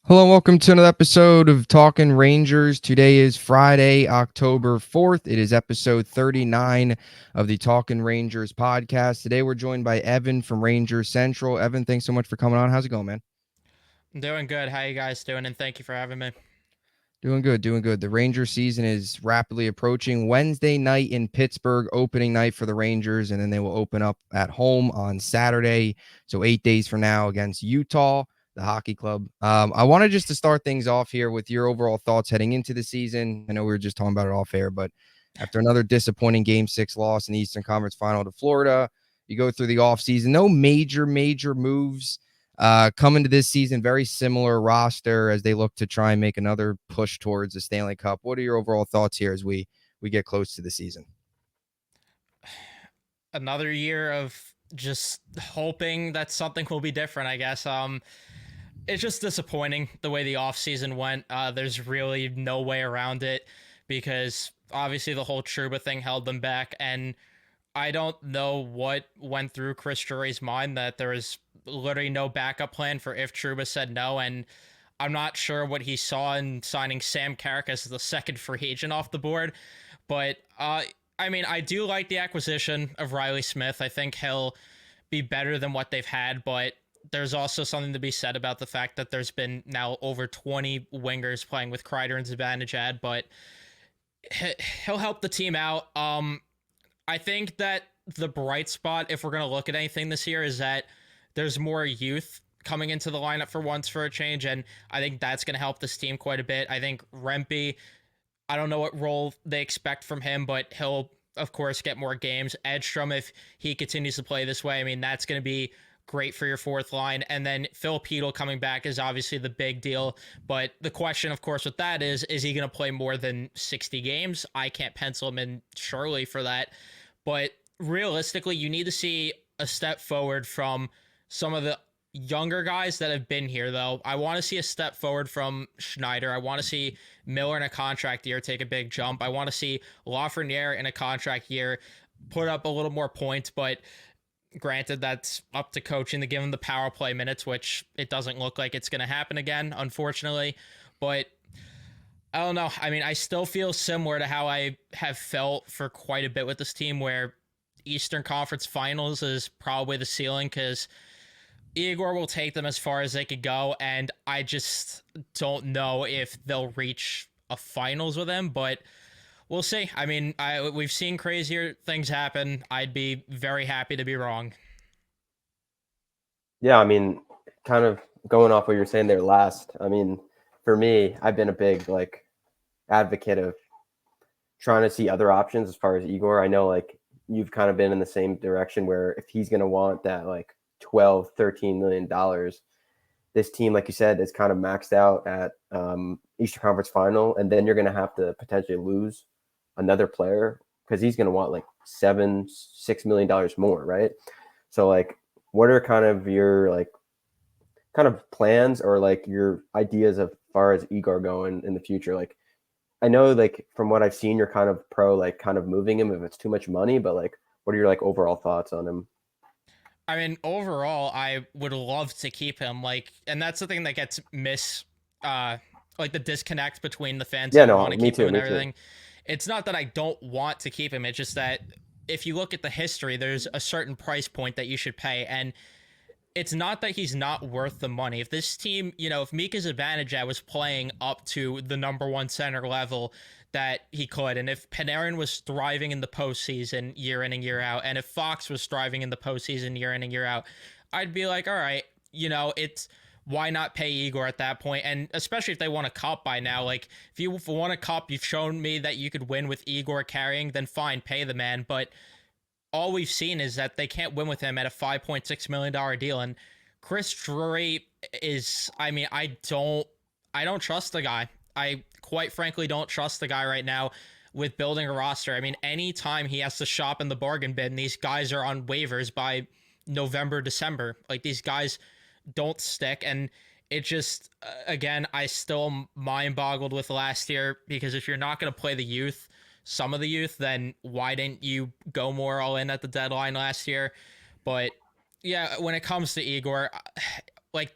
Hello and welcome to another episode of Talking Rangers. Today is Friday, October 4th. It is episode 39 of the Talking Rangers podcast. Today we're joined by Evan from Rangers Central. Evan, thanks so much for coming on. How's it going, man? I'm doing good. How you guys doing? And thank you for having me. Doing good, doing good. The Ranger season is rapidly approaching. Wednesday night in Pittsburgh, opening night for the Rangers, and then they will open up at home on Saturday. So 8 days from now against Utah, the hockey club. I wanted just to start things off here with your overall thoughts heading into the season. I know we were just talking about it off air, but after another disappointing Game 6 loss in the Eastern Conference Final to Florida, you go through the offseason. No major moves coming to this season, very similar roster as they look to try and make another push towards the Stanley Cup. What are your overall thoughts here as we get close to the season? Another year of just hoping that something will be different, I guess. It's just disappointing the way the offseason went. There's really no way around it because obviously the whole Truba thing held them back, and I don't know what went through Chris Drury's mind that there was literally no backup plan for if Truba said no, and I'm not sure what he saw in signing Sam Carrick as the second free agent off the board, but I mean, I do like the acquisition of Riley Smith. I think he'll be better than what they've had, but there's also something to be said about the fact that there's been now over 20 wingers playing with Kreider and Zibanejad, but he'll help the team out. I think that the bright spot, if we're going to look at anything this year, is that there's more youth coming into the lineup for once for a change, and I think that's going to help this team quite a bit. I think Rempe, I don't know what role they expect from him, but he'll, of course, get more games. Edstrom, if he continues to play this way, I mean, that's going to be great for your fourth line. And then Phil Peedle coming back is obviously the big deal. But the question, of course, with that is he going to play more than 60 games? I can't pencil him in surely for that. But realistically, you need to see a step forward from some of the younger guys that have been here, though. I want to see a step forward from Schneider. I want to see Miller in a contract year take a big jump. I want to see Lafreniere in a contract year put up a little more points, but granted, that's up to coaching to give him the power play minutes, which it doesn't look like it's going to happen again, unfortunately. But I don't know. I mean, I still feel similar to how I have felt for quite a bit with this team, where Eastern Conference Finals is probably the ceiling because Igor will take them as far as they could go, and I just don't know if they'll reach a finals with him, but we'll see. I mean, we've seen crazier things happen. I'd be very happy to be wrong. Yeah, I mean, kind of going off what you're saying there last. I mean, for me, I've been a big advocate of trying to see other options as far as Igor. I know you've kind of been in the same direction where if he's going to want that 12, $13 million, this team, like you said, is kind of maxed out at Eastern Conference Final, and then you're going to have to potentially lose another player because he's going to want $6 million more, right? So what are kind of your kind of plans or your ideas as far as Igor going in the future? I know from what I've seen, you're kind of pro kind of moving him if it's too much money, but what are your overall thoughts on him? I mean, overall, I would love to keep him. And that's the thing that gets the disconnect between the fans Yeah, that no, want to me keep him too, and me too. everything. It's not that I don't want to keep him. It's just that if you look at the history, there's a certain price point that you should pay, and it's not that he's not worth the money. If this team, if Mika Zibanejad was playing up to the number one center level that he could, and if Panarin was thriving in the postseason year in and year out, and if Fox was thriving in the postseason year in and year out, I'd be like, all right, it's why not pay Igor at that point? And especially if they want a cup by now, if you want a cup, you've shown me that you could win with Igor carrying, then fine, pay the man. But all we've seen is that they can't win with him at a $5.6 million deal. And Chris Drury is, I mean, I don't trust the guy. I quite frankly don't trust the guy right now with building a roster. I mean, anytime he has to shop in the bargain bin, these guys are on waivers by November, December. These guys don't stick. And it just, again, I still mind boggled with last year because if you're not going to play the youth, some of the youth, then why didn't you go more all in at the deadline last year? But yeah, when it comes to Igor,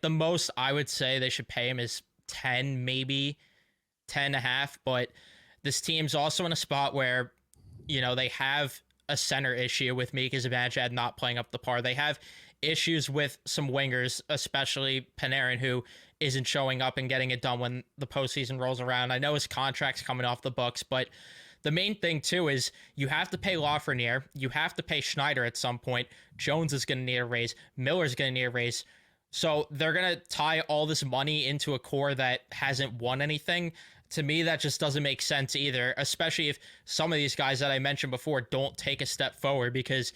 the most I would say they should pay him is 10, maybe 10 and a half. But this team's also in a spot where, they have a center issue with Mika Zibanejad not playing up the par. They have issues with some wingers, especially Panarin, who isn't showing up and getting it done when the postseason rolls around. I know his contract's coming off the books, but the main thing too is you have to pay Lafreniere, you have to pay Schneider at some point. Jones is going to need a raise. Miller's going to need a raise. So they're going to tie all this money into a core that hasn't won anything. To me, that just doesn't make sense either, especially if some of these guys that I mentioned before don't take a step forward, because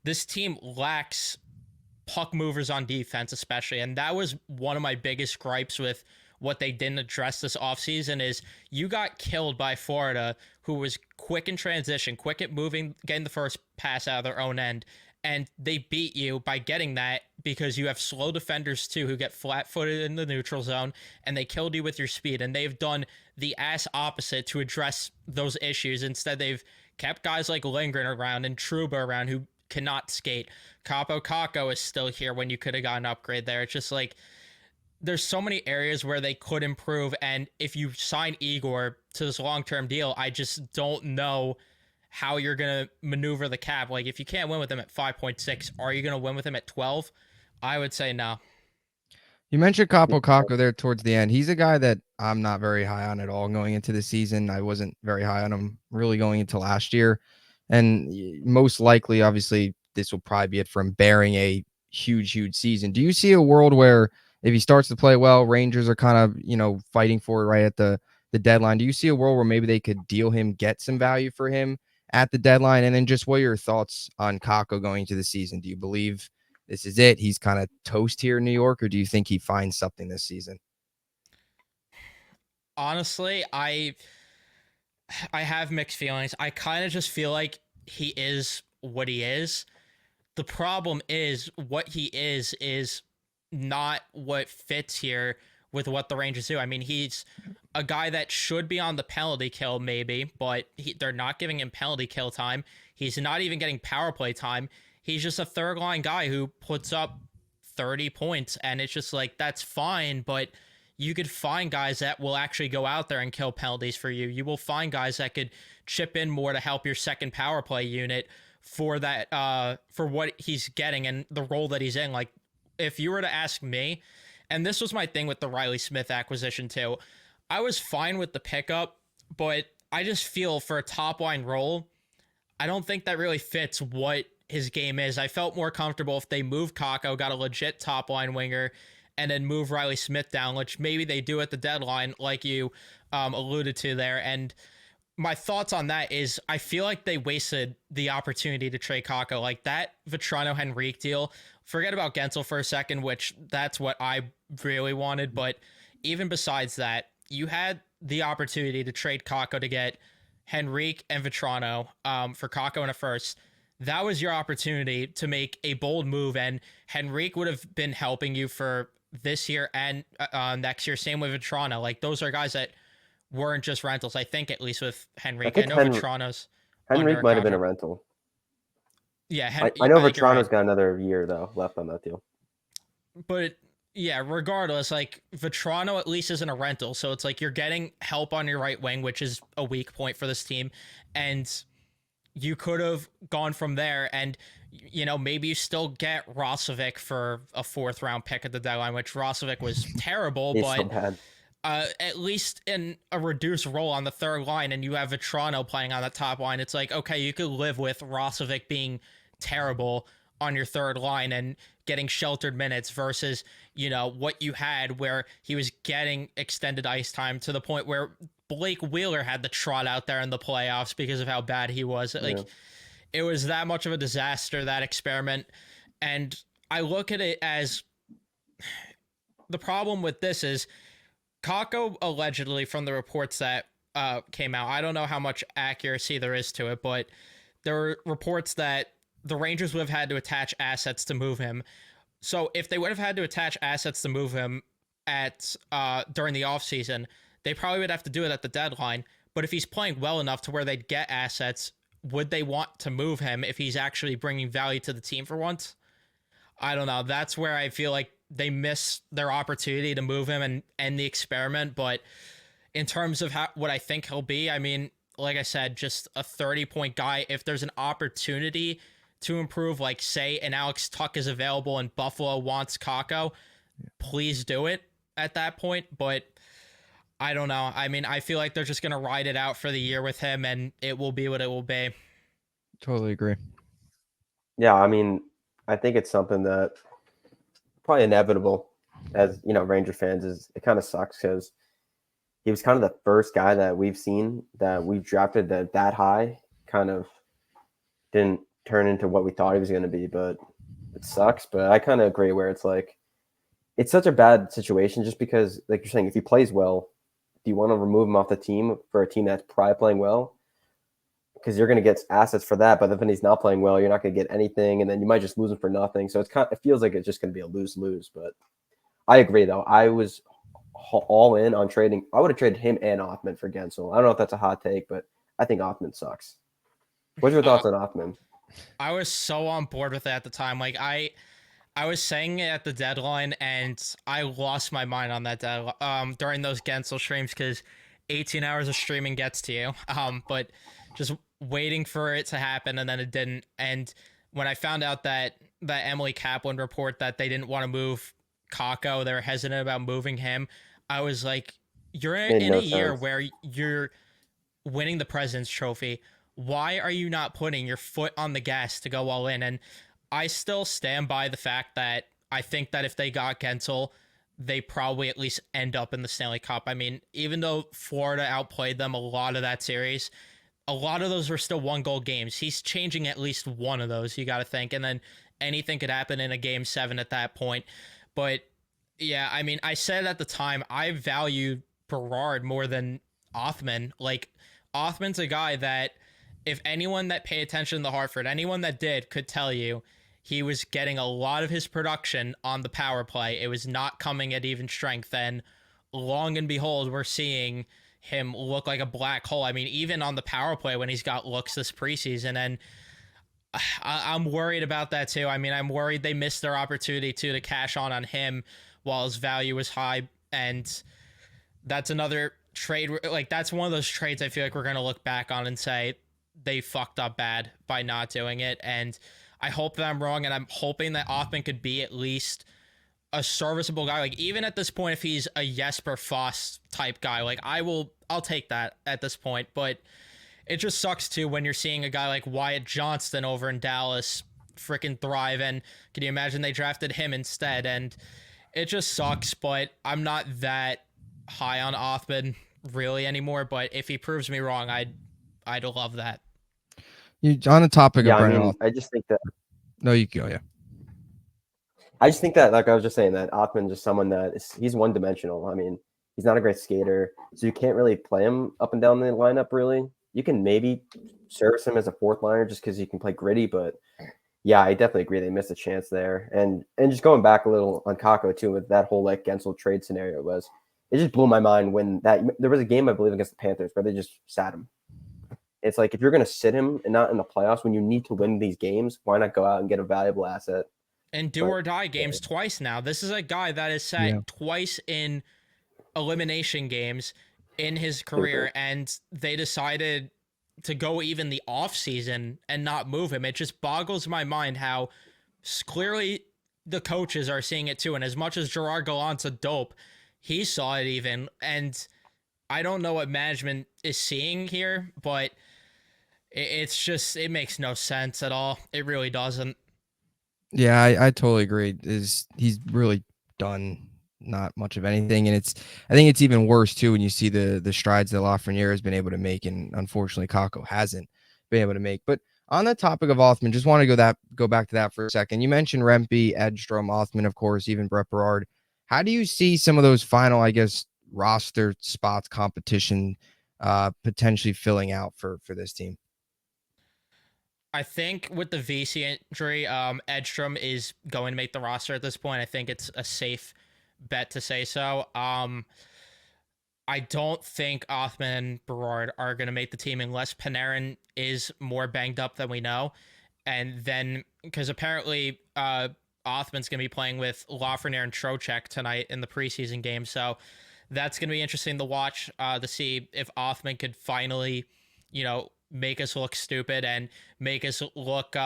this team lacks puck movers on defense, especially. And that was one of my biggest gripes with what they didn't address this offseason is you got killed by Florida, who was quick in transition, quick at moving, getting the first pass out of their own end. And they beat you by getting that because you have slow defenders too who get flat-footed in the neutral zone, and they killed you with your speed. And they've done the ass opposite to address those issues. Instead, they've kept guys like Lindgren around and Trouba around who cannot skate. Capo Caco is still here when you could have gotten an upgrade there. It's just like there's so many areas where they could improve. And if you sign Igor to this long-term deal, I just don't know how you're going to maneuver the cap. Like, if you can't win with him at 5.6, are you going to win with him at 12? I would say no. You mentioned Capo Caco there towards the end. He's a guy that I'm not very high on at all going into the season. I wasn't very high on him really going into last year. And most likely, obviously, this will probably be it for him, bearing a huge season. Do you see a world where if he starts to play well, Rangers are kind of, fighting for it right at the deadline? Do you see a world where maybe they could deal him, get some value for him at the deadline? And then just what are your thoughts on Kako going into the season? Do you believe this is it? He's kind of toast here in New York, or do you think he finds something this season? Honestly, I have mixed feelings. I kind of just feel like he is what he is. The problem is what he is not what fits here with what the Rangers do. I mean, he's a guy that should be on the penalty kill maybe, but they're not giving him penalty kill time. He's not even getting power play time. He's just a third line guy who puts up 30 points, and it's just like, that's fine, but you could find guys that will actually go out there and kill penalties for you. You will find guys that could chip in more to help your second power play unit for that, for what he's getting and the role that he's in. Like, if you were to ask me, and this was my thing with the Riley Smith acquisition too, I was fine with the pickup, but I just feel for a top line role, I don't think that really fits what his game is. I felt more comfortable if they moved Kako, got a legit top line winger, and then move Riley Smith down, which maybe they do at the deadline, like you alluded to there. And my thoughts on that is I feel like they wasted the opportunity to trade Kako. Like that Vetrano-Henrique deal, forget about Gensel for a second, which that's what I really wanted. But even besides that, you had the opportunity to trade Kako to get Henrique and Vetrano for Kako in a first. That was your opportunity to make a bold move, and Henrique would have been helping you for this year and next year. Same with Vetrano. Like, those are guys that weren't just rentals, I think, at least with Henrique. I know Vetrano's Henrique might have been a rental. Yeah, I know Vetrano's got another year though left on that deal. But yeah, regardless, like Vetrano at least isn't a rental, so it's like you're getting help on your right wing, which is a weak point for this team, and you could have gone from there. And maybe you still get Rosovic for a 4th round pick at the deadline, which Rosovic was terrible, He's but so bad. At least in a reduced role on the third line, and you have Vetrano playing on the top line. It's like, okay, you could live with Rosovic being terrible on your third line and getting sheltered minutes versus, what you had where he was getting extended ice time to the point where Blake Wheeler had the trot out there in the playoffs because of how bad he was. Like, it was that much of a disaster, that experiment. And I look at it as the problem with this is Kako allegedly, from the reports that came out, I don't know how much accuracy there is to it, but there were reports that the Rangers would have had to attach assets to move him. So if they would have had to attach assets to move him at during the offseason, they probably would have to do it at the deadline. But if he's playing well enough to where they'd get assets, would they want to move him if he's actually bringing value to the team for once? I don't know. That's where I feel like they miss their opportunity to move him and end the experiment. But in terms of what I think he'll be, I mean, like I said, just a 30-point guy. If there's an opportunity to improve, like say an Alex Tuck is available and Buffalo wants Kako, please do it at that point. But I don't know. I mean, I feel like they're just gonna ride it out for the year with him, and it will be what it will be. Totally agree. Yeah, I mean, I think it's something that probably inevitable as Ranger fans. Is it kind of sucks because he was kind of the first guy that we've seen that we've drafted that high. Kind of didn't turn into what we thought he was going to be, but it sucks. But I kind of agree where it's like it's such a bad situation just because, like you're saying, if he plays well, do you want to remove him off the team for a team that's probably playing well? Because you're going to get assets for that, but then he's not playing well, you're not going to get anything, and then you might just lose him for nothing. So it feels like it's just going to be a lose-lose. But I agree, though. I was all in on trading. I would have traded him and Othman for Gensel. I don't know if that's a hot take, but I think Othman sucks. What's your thoughts on Othman? I was so on board with it at the time. Like I was saying it at the deadline, and I lost my mind on that deadline during those Gensel streams because 18 hours of streaming gets to you. But just waiting for it to happen, and then it didn't. And when I found out that Emily Kaplan report that they didn't want to move Kako, they were hesitant about moving him, I was like, you're in a year where you're winning the President's Trophy. Why are you not putting your foot on the gas to go all in? And I still stand by the fact that I think that if they got Gensel, they probably at least end up in the Stanley Cup. I mean, even though Florida outplayed them a lot of that series, a lot of those were still 1-goal games. He's changing at least one of those, you got to think. And then anything could happen in a game 7 at that point. But yeah, I mean, I said at the time, I value Berard more than Othman. Like, Othman's a guy that if anyone that paid attention to Hartford, anyone that did could tell you he was getting a lot of his production on the power play. It was not coming at even strength. And long and behold, we're seeing him look like a black hole. I mean, even on the power play when he's got looks this preseason. And I'm worried about that too. I mean, I'm worried they missed their opportunity to cash on him while his value was high. And that's another trade. Like, that's one of those trades I feel like we're going to look back on and say they fucked up bad by not doing it. And I hope that I'm wrong, and I'm hoping that Othman could be at least a serviceable guy. Like, even at this point, if he's a Jesper Foss type guy, like, I'll take that at this point. But it just sucks too when you're seeing a guy like Wyatt Johnston over in Dallas freaking thrive, and can you imagine they drafted him instead? And it just sucks, but I'm not that high on Othman really anymore. But if he proves me wrong, I'd love that. On the topic of Brennan, I mean, I just think that. No, you go. Yeah. I just think that, like I was just saying, that Othman just someone he's one dimensional. I mean, he's not a great skater, so you can't really play him up and down the lineup. Really, you can maybe service him as a fourth liner just because he can play gritty. But yeah, I definitely agree they missed a chance there. And just going back a little on Kako too, with that whole like Gensel trade scenario, it just blew my mind when there was a game I believe against the Panthers where they just sat him. It's like, if you're going to sit him and not in the playoffs when you need to win these games, why not go out and get a valuable asset? And do or die games twice now. This is a guy that has sat twice in elimination games in his career, and they decided to go even the off season and not move him. It just boggles my mind how clearly the coaches are seeing it too. And as much as Gerard Gallant's a dope, he saw it even. And I don't know what management is seeing here, but it's just, it makes no sense at all. It really doesn't. Yeah, I totally agree. He's really done not much of anything, and I think it's even worse too when you see the strides that Lafreniere has been able to make, and unfortunately Kako hasn't been able to make. But on the topic of Othman, just want to go back to that for a second. You mentioned Rempe, Edstrom, Othman, of course, even Brett Berard. How do you see some of those final, I guess, roster spots competition potentially filling out for this team? I think with the VC injury, Edstrom is going to make the roster at this point. I think it's a safe bet to say so. I don't think Othman and Berard are going to make the team unless Panarin is more banged up than we know. And then, because apparently Othman's going to be playing with Lafreniere and Trocheck tonight in the preseason game. So that's going to be interesting to watch to see if Othman could finally, make us look stupid and make us look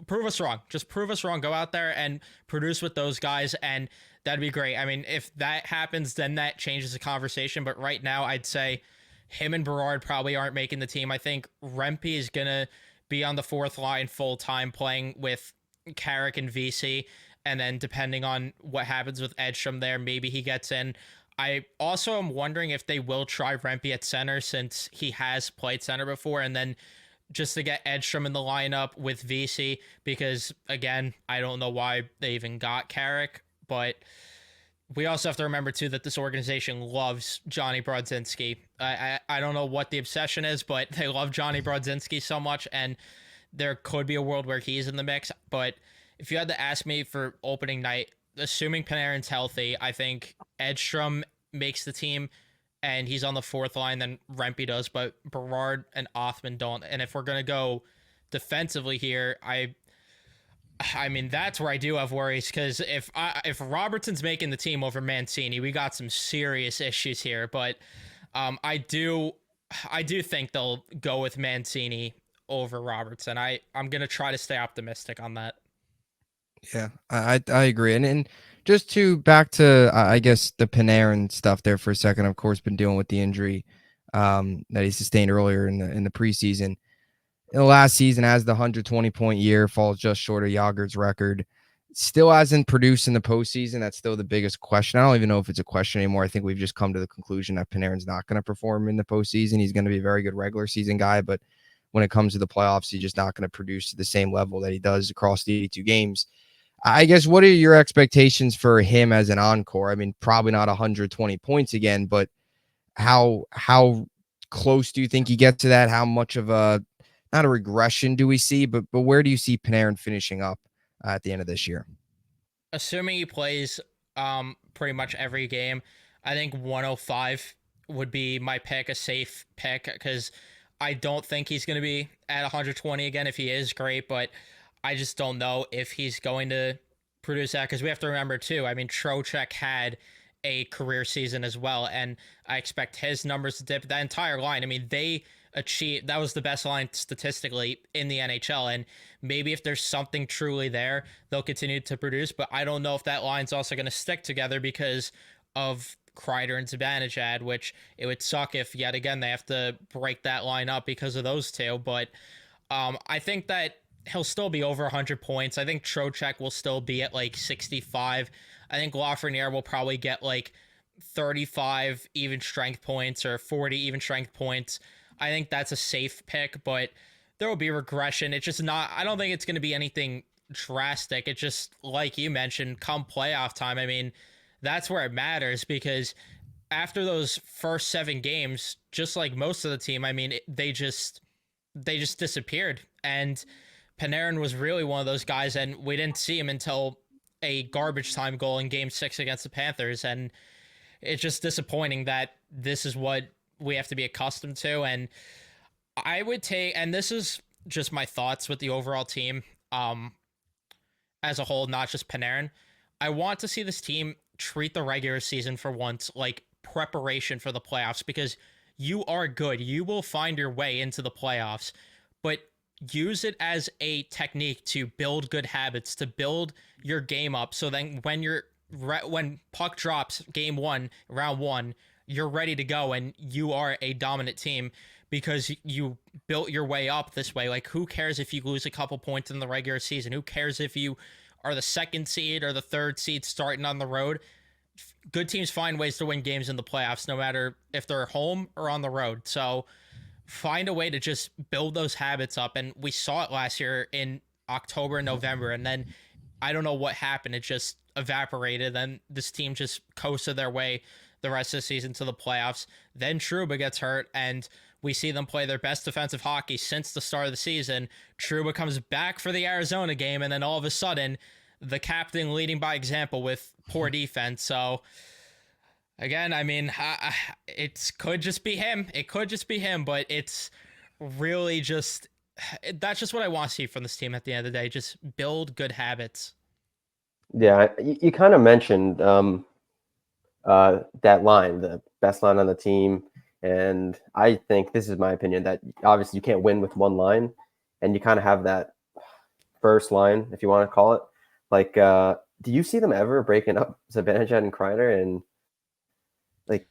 prove us wrong. Just prove us wrong. Go out there and produce with those guys, and that'd be great. I mean, if that happens, then that changes the conversation. But right now, I'd say him and Berard probably aren't making the team. I think Rempe is gonna be on the fourth line full time, playing with Carrick and VC, and then depending on what happens with Edstrom there, maybe he gets in. I also am wondering if they will try Rempe at center since he has played center before, and then just to get Edstrom in the lineup with VC, because again, I don't know why they even got Carrick, but we also have to remember too that this organization loves Johnny Brodzinski. I don't know what the obsession is, but they love Johnny Brodzinski so much, and there could be a world where he's in the mix. But if you had to ask me for opening night, assuming Panarin's healthy, I think Edstrom makes the team and he's on the fourth line, then Rempe does, but Berard and Othman don't. And if we're going to go defensively here, I mean, that's where I do have worries, because if Robertson's making the team over Mancini, we got some serious issues here. But I do think they'll go with Mancini over Robertson. I'm going to try to stay optimistic on that. Yeah, I agree. And just back to, I guess, the Panarin stuff there for a second. Of course, been dealing with the injury that he sustained earlier in the preseason. In the last season, has the 120-point year, falls just short of Yager's record. Still hasn't produced in the postseason. That's still the biggest question. I don't even know if it's a question anymore. I think we've just come to the conclusion that Panarin's not going to perform in the postseason. He's going to be a very good regular season guy, but when it comes to the playoffs, he's just not going to produce to the same level that he does across the 82 games. I guess, what are your expectations for him as an encore? I mean, probably not 120 points again, but how close do you think he gets to that? How much of not a regression do we see, but where do you see Panarin finishing up at the end of this year? Assuming he plays pretty much every game, I think 105 would be my pick, a safe pick, because I don't think he's going to be at 120 again. If he is, great, but I just don't know if he's going to produce that, because we have to remember too, I mean, Trocheck had a career season as well, and I expect his numbers to dip. That entire line, I mean, they achieved, that was the best line statistically in the NHL, and maybe if there's something truly there, they'll continue to produce, but I don't know if that line's also going to stick together because of Kreider and Zibanejad, which it would suck if yet again they have to break that line up because of those two. But I think that he'll still be over 100 points. I think Trocheck will still be at like 65. I think Lafreniere will probably get like 35 even strength points or 40 even strength points. I think that's a safe pick, but there will be regression. It's just not, I don't think it's going to be anything drastic. It's just, like you mentioned, come playoff time, I mean, that's where it matters, because after those first 7 games, just like most of the team, I mean, they just disappeared. And Panarin was really one of those guys, and we didn't see him until a garbage time goal in Game 6 against the Panthers, and it's just disappointing that this is what we have to be accustomed to. And I would take, and this is just my thoughts with the overall team as a whole, not just Panarin, I want to see this team treat the regular season for once like preparation for the playoffs, because you are good. You will find your way into the playoffs, but use it as a technique to build good habits, to build your game up, so then when puck drops game 1, round 1, you're ready to go and you are a dominant team because you built your way up this way. Like, who cares if you lose a couple points in the regular season? Who cares if you are the 2nd seed or the 3rd seed starting on the road? Good teams find ways to win games in the playoffs, no matter if they're home or on the road. So find a way to just build those habits up. And we saw it last year in October and November, and then I don't know what happened. It just evaporated. Then this team just coasted their way the rest of the season to the playoffs. Then Trouba gets hurt, and we see them play their best defensive hockey since the start of the season. Trouba comes back for the Arizona game, and then all of a sudden, the captain leading by example with poor defense. So again, I mean, it could just be him. It could just be him, but it's really just, that's just what I want to see from this team at the end of the day. Just build good habits. Yeah, you kind of mentioned that line, the best line on the team, and I think this is my opinion that obviously you can't win with one line, and you kind of have that first line, if you want to call it. Like, do you see them ever breaking up Zibanejad and Kreider? And like,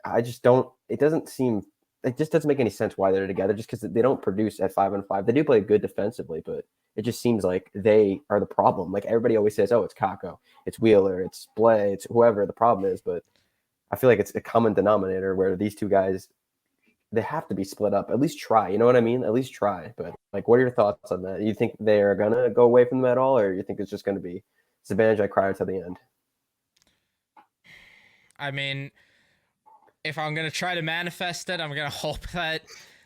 I just don't. It doesn't seem. It just doesn't make any sense why they're together. Just because they don't produce at 5-on-5. They do play good defensively, but it just seems like they are the problem. Like everybody always says, "Oh, it's Kako, it's Wheeler, it's Blay, it's whoever the problem is." But I feel like it's a common denominator where these two guys they have to be split up. At least try. You know what I mean? At least try. But like, what are your thoughts on that? You think they are gonna go away from them at all, or you think it's just gonna be Zibanejad Kreider to the end? I mean, if I'm gonna try to manifest it, I'm gonna hope that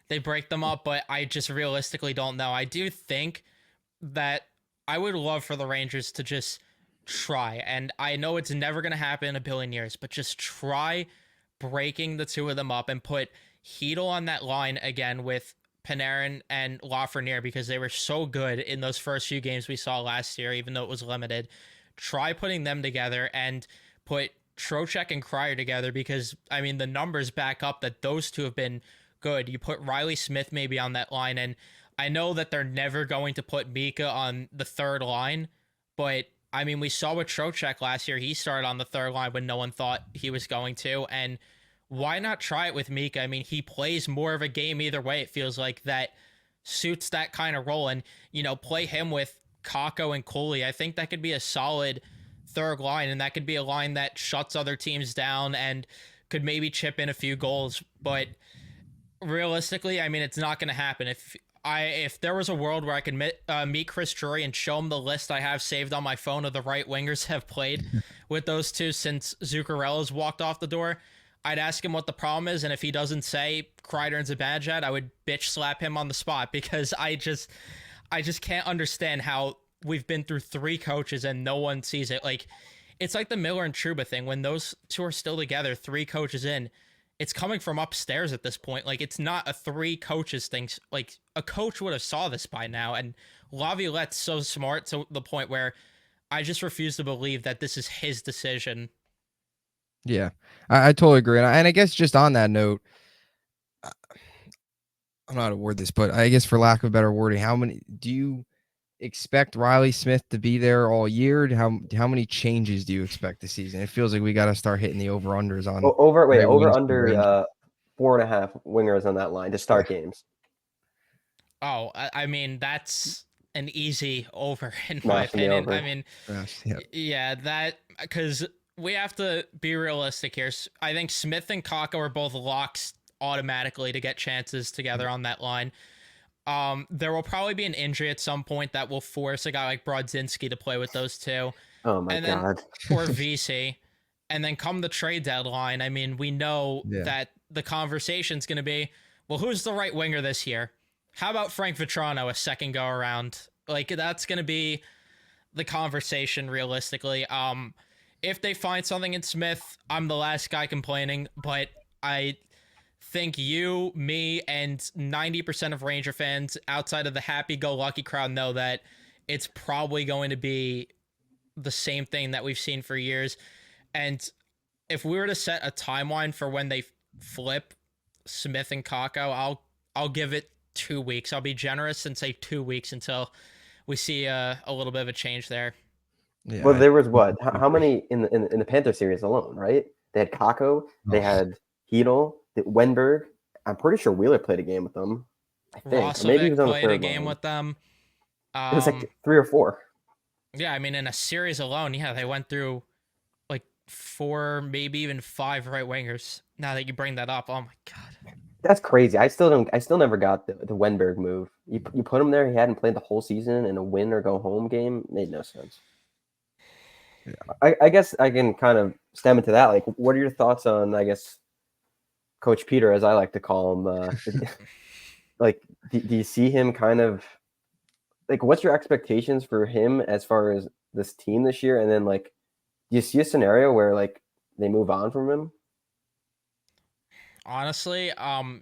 they break them up, but I just realistically don't know. I do think that I would love for the Rangers to just try, and I know it's never gonna happen in a billion years, but just try breaking the two of them up and put Hedel on that line again with Panarin and Lafreniere because they were so good in those first few games we saw last year, even though it was limited. Try putting them together and put Trocheck and Cryer together because, I mean, the numbers back up that those two have been good. You put Riley Smith maybe on that line, and I know that they're never going to put Mika on the third line, but I mean, we saw with Trocheck last year. He started on the third line when no one thought he was going to, and why not try it with Mika? I mean, he plays more of a game either way. It feels like that suits that kind of role, and play him with Kako and Cooley. I think that could be a solid third line, and that could be a line that shuts other teams down and could maybe chip in a few goals. But realistically, I mean, it's not going to happen. If there was a world where I could meet Chris Drury and show him the list I have saved on my phone of the right wingers have played with those two since Zuccarello's walked off the door, I'd ask him what the problem is, and if he doesn't say Kreider and Zibanejad, I would bitch slap him on the spot because I just can't understand how we've been through three coaches and no one sees it. Like, it's like the Miller and Trouba thing. When those two are still together, three coaches in, it's coming from upstairs at this point. Like, it's not a three coaches thing. Like, a coach would have saw this by now, and Laviolette's so smart to the point where I just refuse to believe that this is his decision. Yeah, I totally agree. And I guess just on that note, I don't know how to word this, but I guess for lack of better wording, how many do you expect Riley Smith to be there all year? How many changes do you expect this season? It feels like we got to start hitting the over unders on Over wings for the under Rangers. 4.5 wingers on that line to start games. Oh, I mean, that's an easy over in my Not for me opinion. over. I mean, yeah, that because we have to be realistic here. I think Smith and Kako are both locks automatically to get chances together on that line. There will probably be an injury at some point that will force a guy like Brodzinski to play with those two. Oh my god. Or VC. And then come the trade deadline, I mean, we know that the conversation's going to be, well, who's the right winger this year? How about Frank Vetrano a second go around? Like, that's going to be the conversation realistically. If they find something in Smith, I'm the last guy complaining, but I think you, me, and 90% of Ranger fans outside of the happy-go-lucky crowd know that it's probably going to be the same thing that we've seen for years. And if we were to set a timeline for when they flip Smith and Kako, I'll give it 2 weeks. I'll be generous and say 2 weeks until we see a little bit of a change there. Yeah, well, there was what? How many in the Panther series alone? Right? They had Kako, they had Hedel, Wenberg. I'm pretty sure Wheeler played a game with them. I think, or maybe he was on the played a third game line. with them. It was like 3 or 4. Yeah, I mean, in a series alone, yeah, they went through like 4, maybe even 5 right wingers. Now that you bring that up, oh my god, that's crazy. I still never got the Wenberg move. You put him there. He hadn't played the whole season in a win or go home game. Made no sense. Yeah. I guess I can kind of stem into that. Like, what are your thoughts on, I guess, Coach Peter, as I like to call him? Like, do you see him kind of like, what's your expectations for him as far as this team this year? And then, like, do you see a scenario where like they move on from him? honestly,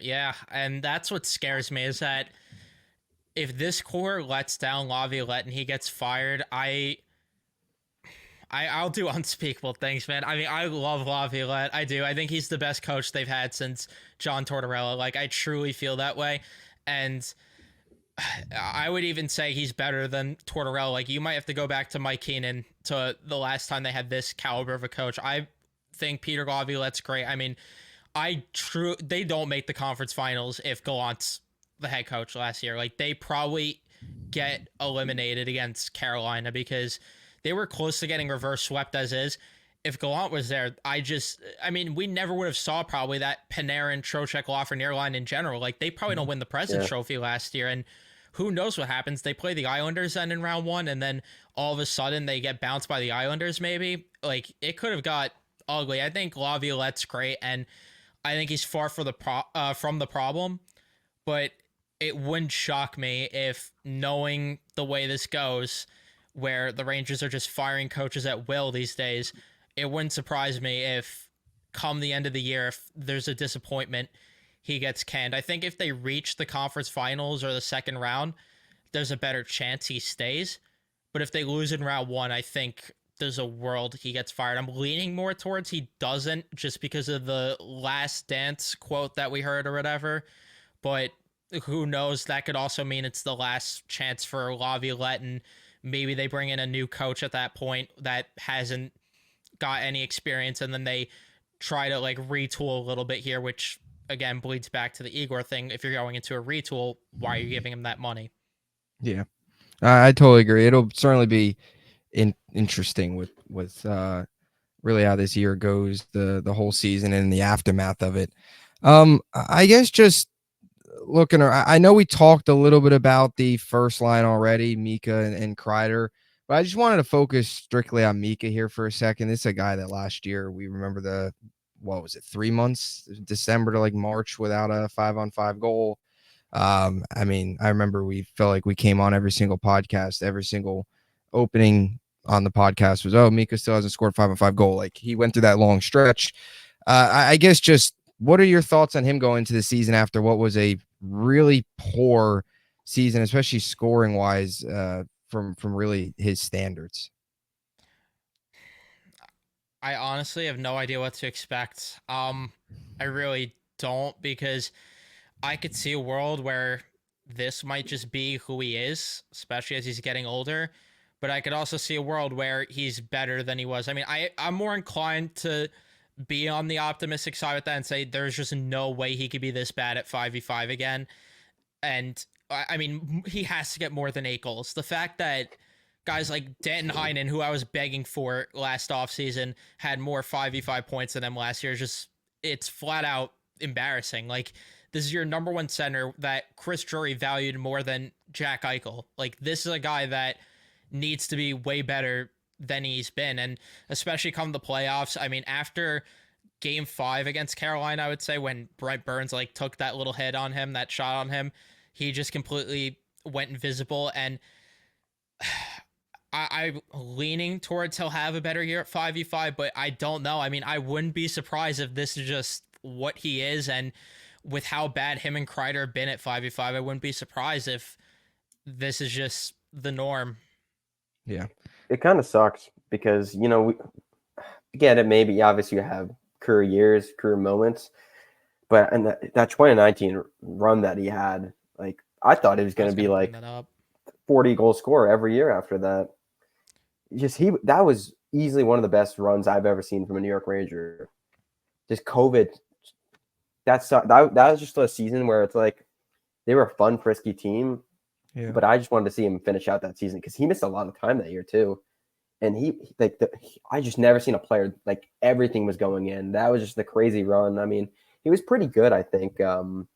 yeah, and that's what scares me is that if this core lets down Laviolette and he gets fired, I'll do unspeakable things, man. I mean, I love Laviolette. I do. I think he's the best coach they've had since John Tortorella. Like, I truly feel that way. And I would even say he's better than Tortorella. Like, you might have to go back to Mike Keenan to the last time they had this caliber of a coach. I think Peter Laviolette's great. I mean, they don't make the conference finals if Gallant's the head coach last year. Like, they probably get eliminated against Carolina because they were close to getting reverse swept as is. If Gallant was there, I mean, we never would have saw probably that Panarin, Trocheck, Lafreniere line in general. Like, they probably don't win the President's Trophy last year, and who knows what happens? They play the Islanders then in round one, and then all of a sudden they get bounced by the Islanders. Maybe like it could have got ugly. I think Laviolette's great, and I think he's far from the problem. But it wouldn't shock me if, knowing the way this goes, where the Rangers are just firing coaches at will these days, it wouldn't surprise me if, come the end of the year, if there's a disappointment, he gets canned. I think if they reach the conference finals or the second round, there's a better chance he stays. But if they lose in round one, I think there's a world he gets fired. I'm leaning more towards he doesn't, just because of the last dance quote that we heard or whatever. But who knows? That could also mean it's the last chance for Laviolette, and maybe they bring in a new coach at that point that hasn't got any experience, and then they try to like retool a little bit here, which again bleeds back to the Igor thing. If you're going into a retool, why are you giving him that money? Yeah, I totally agree. It'll certainly be interesting with really how this year goes, the whole season and the aftermath of it. I guess just looking, I know we talked a little bit about the first line already, Mika and Kreider, but I just wanted to focus strictly on Mika here for a second. This is a guy that last year, we remember what was it, 3 months, December to like March, without a 5-on-5 goal. I mean, I remember we felt like we came on every single podcast, every single opening on the podcast was, oh, Mika still hasn't scored 5-on-5 goal. Like, he went through that long stretch. I guess just what are your thoughts on him going into the season after what was a really poor season, especially scoring wise, from really his standards? I honestly have no idea what to expect. I really don't, because I could see a world where this might just be who he is, especially as he's getting older. But I could also see a world where he's better than he was. I mean, I'm more inclined to be on the optimistic side with that and say there's just no way he could be this bad at 5v5 again. And I mean, he has to get more than 8 goals. The fact that guys like Danton Heinen, who I was begging for last offseason, had more 5v5 points than him last year, it's flat out embarrassing. Like, this is your number one center that Chris Drury valued more than Jack Eichel. Like, this is a guy that needs to be way better than he's been. And especially come the playoffs, I mean, after game 5 against Carolina, I would say, when Brent Burns like took that little hit on him, that shot on him, he just completely went invisible. And I'm leaning towards he'll have a better year at 5v5, but I don't know. I mean, I wouldn't be surprised if this is just what he is, and with how bad him and Kreider have been at 5v5, I wouldn't be surprised if this is just the norm. Yeah. It kind of sucks because, again, it may be obviously you have career years, career moments, but and that 2019 run that he had, like, I thought it was going to be like 40 goal scorer every year after that. That was easily one of the best runs I've ever seen from a New York Ranger. Just COVID, that was just a season where it's like they were a fun, frisky team. Yeah. But I just wanted to see him finish out that season because he missed a lot of time that year too. And I just never seen a player like everything was going in. That was just the crazy run. I mean, he was pretty good, I think. It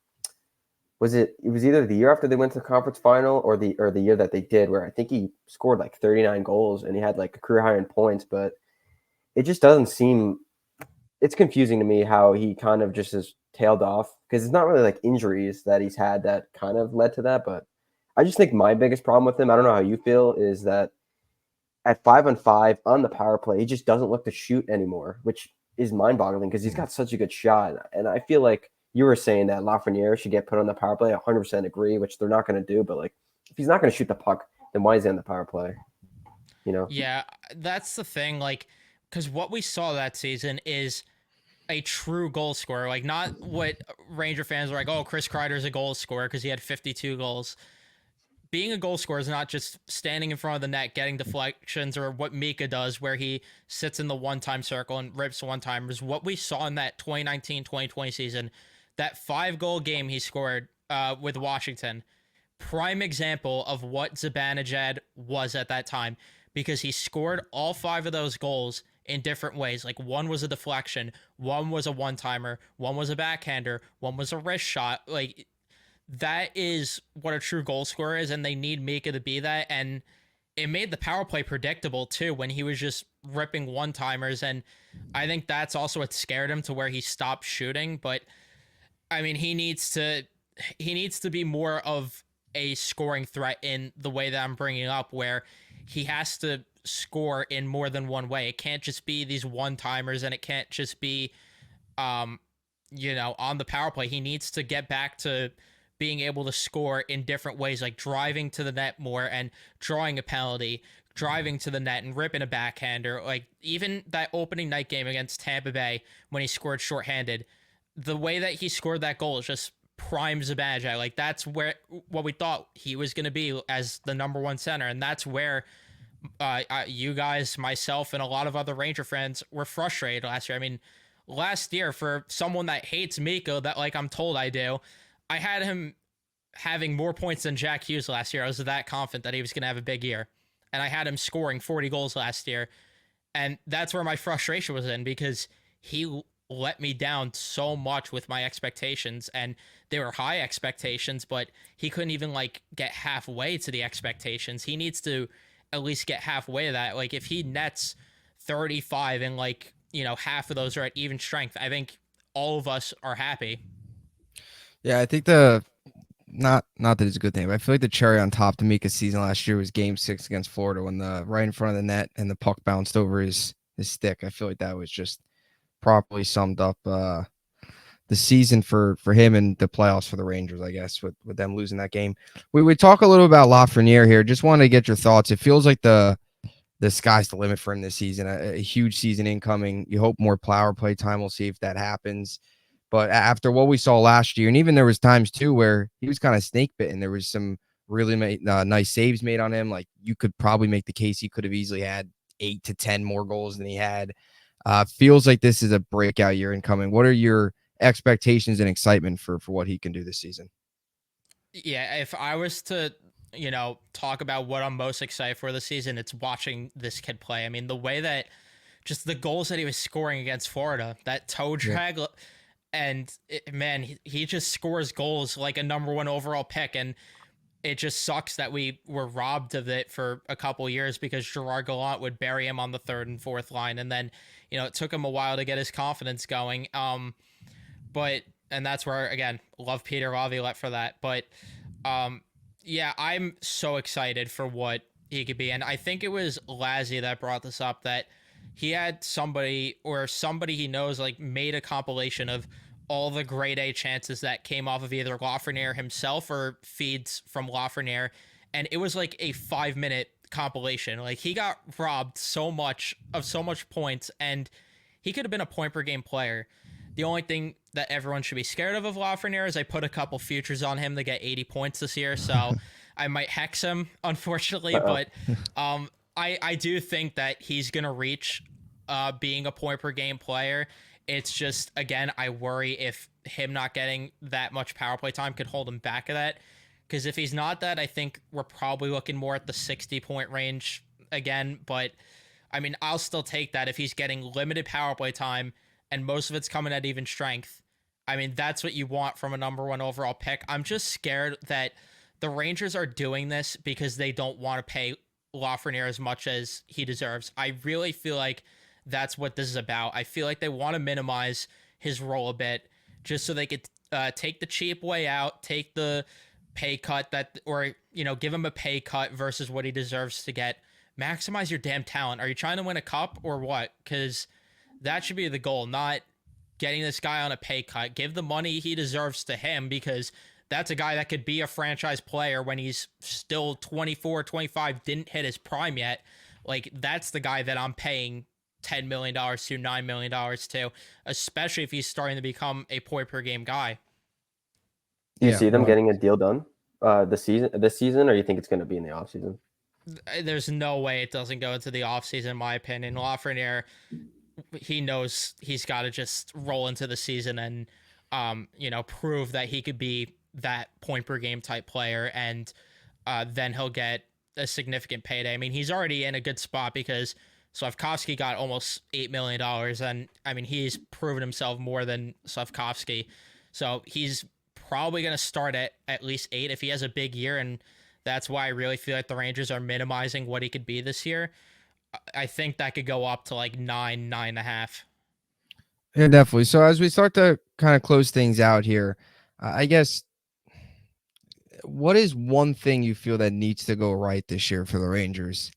was either the year after they went to the conference final or the year that they did, where I think he scored like 39 goals and he had like a career high in points, but it just doesn't seem. It's confusing to me how he kind of just has tailed off, because it's not really like injuries that he's had that kind of led to that. But I just think my biggest problem with him, I don't know how you feel, is that at 5-on-5 on the power play, he just doesn't look to shoot anymore, which is mind-boggling because he's got such a good shot. And I feel like you were saying that Lafreniere should get put on the power play. I 100% agree, which they're not going to do. But like, if he's not going to shoot the puck, then why is he on the power play? you know? Yeah, that's the thing. Like, because what we saw that season is a true goal scorer. Like, not what Ranger fans were like, oh, Chris Kreider's a goal scorer because he had 52 goals. Being a goal scorer is not just standing in front of the net, getting deflections, or what Mika does, where he sits in the one-time circle and rips one-timers. What we saw in that 2019-2020 season, that 5-goal game he scored with Washington, prime example of what Zibanejad was at that time, because he scored all 5 of those goals in different ways. Like, one was a deflection, one was a one-timer, one was a backhander, one was a wrist shot. Like, that is what a true goal scorer is, and they need Mika to be that. And it made the power play predictable too when he was just ripping one timers. And I think that's also what scared him to where he stopped shooting. But I mean, he needs to be more of a scoring threat in the way that I'm bringing up, where he has to score in more than one way. It can't just be these one timers, and it can't just be um on the power play. He needs to get back to being able to score in different ways, like driving to the net more and drawing a penalty, driving to the net and ripping a backhander. Like, even that opening night game against Tampa Bay when he scored shorthanded, the way that he scored that goal is just prime Zibanejad. Like, that's what we thought he was going to be as the number one center, and that's where you guys, myself, and a lot of other Ranger fans were frustrated last year. I mean, last year, for someone that hates Miko, that, like, I'm told I do, I had him having more points than Jack Hughes last year. I was that confident that he was going to have a big year. And I had him scoring 40 goals last year. And that's where my frustration was in, because he let me down so much with my expectations. And they were high expectations, but he couldn't even, like, get halfway to the expectations. He needs to at least get halfway to that. Like, if he nets 35 and, like, half of those are at even strength, I think all of us are happy. Yeah, I think not that it's a good thing, but I feel like the cherry on top to Mika's season last year was Game 6 against Florida, when the right in front of the net and the puck bounced over his stick. I feel like that was just properly summed up the season for him and the playoffs for the Rangers, I guess, with them losing that game. We would talk a little about Lafreniere here. Just wanted to get your thoughts. It feels like the sky's the limit for him this season. A huge season incoming. You hope more power play time. We'll see if that happens. But after what we saw last year, and even there was times too where he was kind of snake bitten. There was some really nice saves made on him. Like, you could probably make the case he could have easily had 8 to 10 more goals than he had. Feels like this is a breakout year incoming. What are your expectations and excitement for what he can do this season? Yeah, if I was to, talk about what I'm most excited for this season, it's watching this kid play. I mean, the way that just the goals that he was scoring against Florida, that toe drag, and man, he just scores goals like a number one overall pick. And it just sucks that we were robbed of it for a couple years, because Gerard Gallant would bury him on the third and fourth line. And then, it took him a while to get his confidence going. And that's where, again, love Peter Laviolette for that. But yeah, I'm so excited for what he could be. And I think it was Lazzy that brought this up, that he had somebody he knows, like, made a compilation of all the grade A chances that came off of either Lafreniere himself or feeds from Lafreniere. And it was like a 5-minute compilation. Like, he got robbed so much points, and he could have been a point per game player. The only thing that everyone should be scared of Lafreniere is I put a couple futures on him to get 80 points this year. So I might hex him, unfortunately. But I do think that he's going to reach being a point per game player. It's just, again, I worry if him not getting that much power play time could hold him back of that. Because if he's not that, I think we're probably looking more at the 60-point range again. But, I mean, I'll still take that if he's getting limited power play time and most of it's coming at even strength. I mean, that's what you want from a number one overall pick. I'm just scared that the Rangers are doing this because they don't want to pay Lafreniere as much as he deserves. I really feel like that's what this is about. I feel like they want to minimize his role a bit just so they could take the cheap way out, take the pay cut give him a pay cut versus what he deserves to get. Maximize your damn talent. Are you trying to win a cup or what? Because that should be the goal, not getting this guy on a pay cut. Give the money he deserves to him, because that's a guy that could be a franchise player when he's still 24, 25, didn't hit his prime yet. Like that's the guy that I'm paying $10 million to, $9 million to, especially if he's starting to become a point per game guy. Do you Yeah, see them one. getting a deal done this season, or you think it's going to be in the off season? There's no way it doesn't go into the offseason, in my opinion. Lafreniere, he knows he's got to just roll into the season and, prove that he could be that point per game type player, and then he'll get a significant payday. I mean, he's already in a good spot because Slavkovsky got almost $8 million, and I mean he's proven himself more than Slavkovsky, so he's probably going to start at least 8 if he has a big year, and that's why I really feel like the Rangers are minimizing what he could be this year. I think that could go up to like 9, 9.5. Yeah, definitely. So as we start to kind of close things out here, I guess what is one thing you feel that needs to go right this year for the Rangers?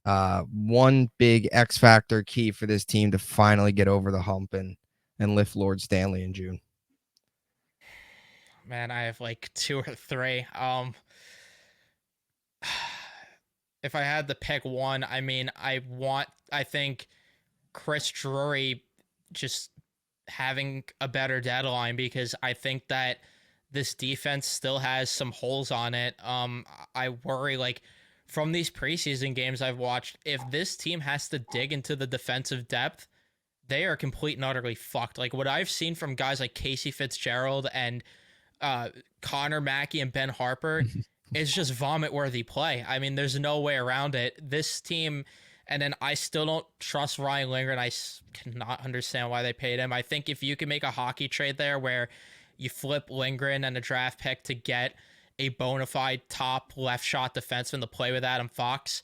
One big X factor key for this team to finally get over the hump and lift Lord Stanley in June. Man, I have like 2 or 3. If I had to pick one, I mean, I think Chris Drury just having a better deadline, because I think that this defense still has some holes on it. I worry, like, from these preseason games I've watched, if this team has to dig into the defensive depth, they are complete and utterly fucked. Like what I've seen from guys like Casey Fitzgerald and Connor Mackey and Ben Harper is just vomit worthy play. I mean, there's no way around it. This team, and then I still don't trust Ryan Lindgren. I cannot understand why they paid him. I think if you can make a hockey trade there where you flip Lindgren and a draft pick to get a bona fide top left shot defenseman to play with Adam Fox,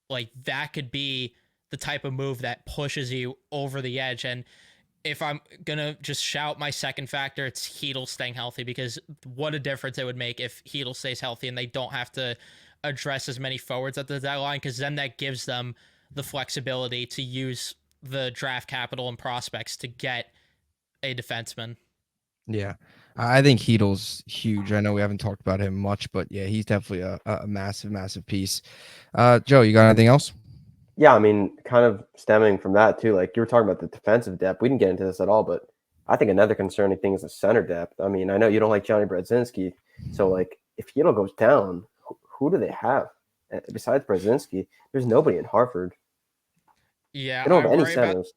like that could be the type of move that pushes you over the edge. And if I'm gonna just shout my second factor, it's Hedl staying healthy, because what a difference it would make if Hedl stays healthy and they don't have to address as many forwards at the deadline, because then that gives them the flexibility to use the draft capital and prospects to get a defenseman. Yeah, I think Heedle's huge. I know we haven't talked about him much, but yeah, he's definitely a massive, massive piece. Joe, you got anything else? Yeah, I mean, kind of stemming from that too. Like you were talking about the defensive depth. We didn't get into this at all, but I think another concerning thing is the center depth. I mean, I know you don't like Johnny Brodzinski, so like if Hedl goes down, who do they have besides Brodzinski? There's nobody in Hartford. Yeah, They don't have any centers.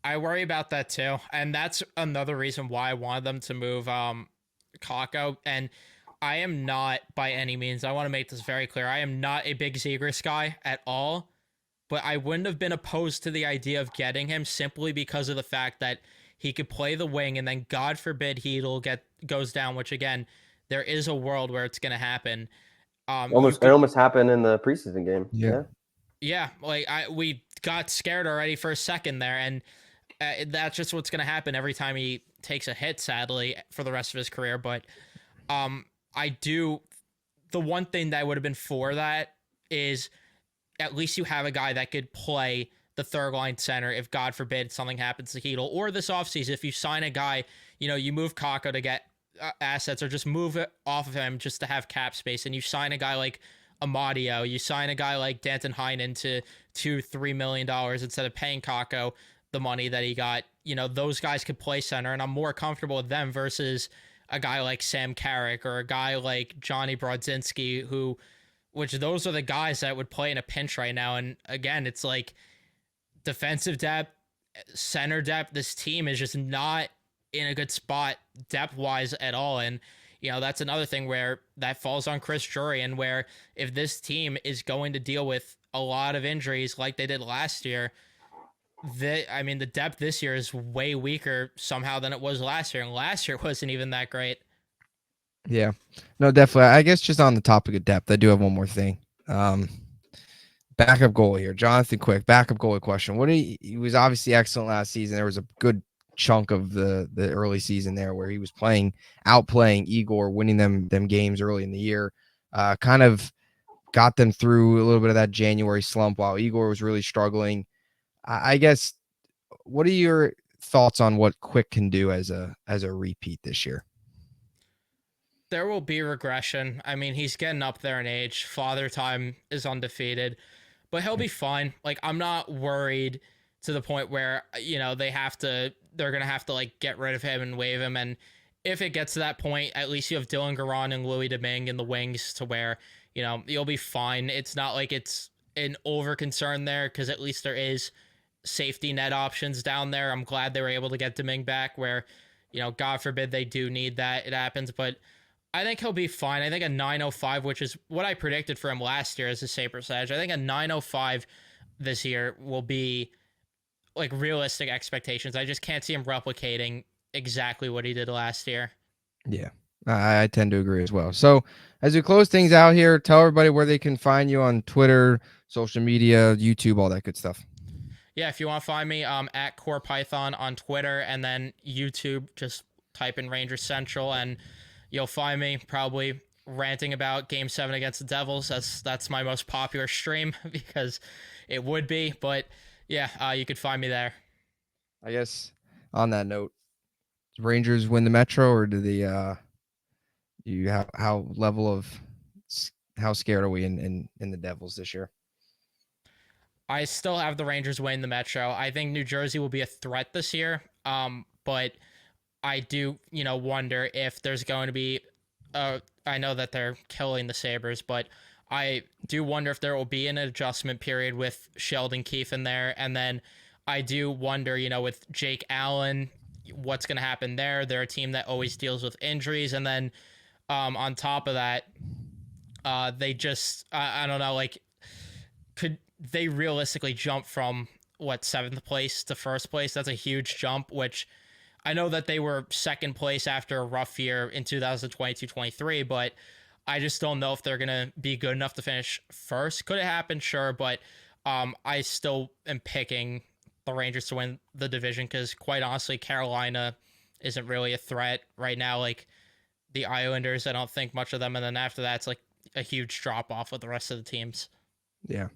I worry about that too, and that's another reason why I wanted them to move Kakko. And I am not by any means, I want to make this very clear, I am not a big Zegras guy at all, but I wouldn't have been opposed to the idea of getting him simply because of the fact that he could play the wing, and then God forbid Heedle goes down, which again, there is a world where it's going to happen. It almost happened in the preseason game. Yeah. Yeah, like we got scared already for a second there, and that's just what's going to happen every time he takes a hit, sadly, for the rest of his career. But the one thing that would have been for that is at least you have a guy that could play the third line center if God forbid something happens to Hedel, or this offseason if you sign a guy, you move Kakko to get assets, or just move it off of him just to have cap space, and you sign a guy like Amadio, you sign a guy like Danton Heinen to $2-3 million instead of paying Kakko the money that he got. Those guys could play center, and I'm more comfortable with them versus a guy like Sam Carrick or a guy like Johnny Brodzinski, which those are the guys that would play in a pinch right now. And again, it's like defensive depth, center depth, this team is just not in a good spot depth wise at all. And that's another thing where that falls on Chris Drury, and where if this team is going to deal with a lot of injuries like they did last year, the depth this year is way weaker somehow than it was last year, and last year wasn't even that great. Yeah, no, definitely. I guess just on the topic of depth, I do have one more thing. Backup goalie here, Jonathan Quick. Backup goalie question. He was obviously excellent last season. There was a good chunk of the early season there where he was outplaying Igor, winning them games early in the year. Kind of got them through a little bit of that January slump while Igor was really struggling. I guess, what are your thoughts on what Quick can do as a repeat this year? There will be regression. I mean, he's getting up there in age. Father time is undefeated. but he'll be fine. Like, I'm not worried to the point where, they're going to have to like get rid of him and waive him. And if it gets to that point, at least you have Dylan Garand and Louis Domingue in the wings to where, you'll be fine. It's not like it's an over concern there, because at least there is safety net options down there. I'm glad they were able to get Domingue back where, God forbid they do need that. It happens, but I think he'll be fine. I think a 905, which is what I predicted for him last year as a save percentage. I think a 905 this year will be like realistic expectations. I just can't see him replicating exactly what he did last year. Yeah, I tend to agree as well. So as we close things out here, tell everybody where they can find you on Twitter, social media, YouTube, all that good stuff. Yeah, if you want to find me, at Core Python on Twitter, and then YouTube, just type in Rangers Central and you'll find me probably ranting about Game 7 against the Devils. That's my most popular stream because it would be. But yeah, you could find me there. I guess on that note, Rangers win the Metro, or do the how scared are we in the Devils this year? I still have the Rangers win the Metro. I think New Jersey will be a threat this year. But I do, wonder if there's going to be, I know that they're killing the Sabres, but I do wonder if there will be an adjustment period with Sheldon Keefe in there. And then I do wonder, with Jake Allen, what's going to happen there. They're a team that always deals with injuries. And then on top of that, they just, I don't know, like, could they realistically jump from, 7th place to 1st place? That's a huge jump, which I know that they were 2nd place after a rough year in 2022-23, but I just don't know if they're going to be good enough to finish 1st. Could it happen? Sure, but I still am picking the Rangers to win the division because, quite honestly, Carolina isn't really a threat right now. Like, the Islanders, I don't think much of them, and then after that, it's like a huge drop-off with the rest of the teams. Yeah,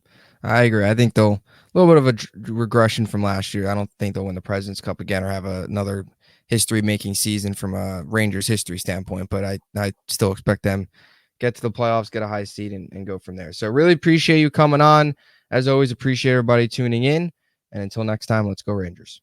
I agree. I think they'll a little bit of a regression from last year. I don't think they'll win the President's Cup again or have another history-making season from a Rangers history standpoint. But I still expect them get to the playoffs, get a high seed, and go from there. So really appreciate you coming on. As always, appreciate everybody tuning in. And until next time, let's go Rangers.